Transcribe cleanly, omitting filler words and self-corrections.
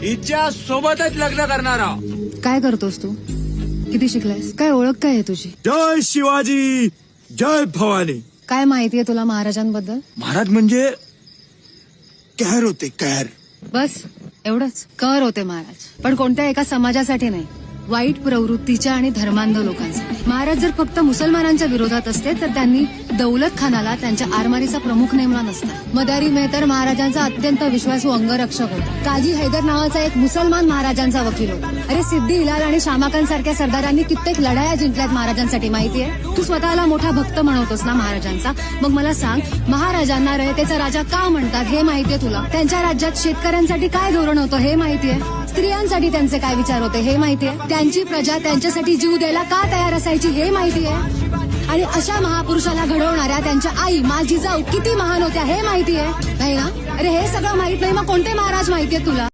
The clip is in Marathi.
हिच्या सोबतच लग्न करणार आहोत. काय करतोस तू? किती शिकलायस? काय ओळख काय आहे तुझी? जय शिवाजी, जय भवानी. काय माहितीये तुला महाराजांबद्दल? महाराज म्हणजे कहर होते, कहर. बस एवढंच. कर होते महाराज, पण कोणत्या एका समाजासाठी नाही, वाईट प्रवृत्तीच्या आणि धर्मांध लोकांसाठी. महाराज जर फक्त मुसलमानांच्या विरोधात असते तर त्यांनी दौलत खानाला त्यांच्या आरमारीचा प्रमुख नेमला नसता. मदारी मेहतर महाराजांचा अत्यंत विश्वासू अंगरक्षक होता. काजी हैदर नावाचा एक मुसलमान महाराजांचा वकील होता. अरे सिद्धी हिलाल आणि शामाखान सारख्या सरदारांनी कित्येक लढाया जिंकल्यात महाराजांसाठी, माहितीये? तू स्वतःला मोठा भक्त म्हणवतोस ना महाराजांचा, मग मला सांग, महाराजांना रयतेचा राजा का म्हणतात हे माहितीये तुला? त्यांच्या राज्यात शेतकऱ्यांसाठी काय धोरण होतं हे माहितीये? स्त्रियांसाठी त्यांचे काय विचार होते हे माहितीये? त्यांची प्रजा त्यांच्यासाठी जीव द्यायला का तयार असायची हे माहितीये? आणि अशा महापुरुषाला घडवणाऱ्या त्यांच्या आई मा जिजाऊ किती महान होत्या हे माहितीये? नाही ना? अरे हे सगळं माहित नाही, मग कोणते महाराज माहितीये तुला?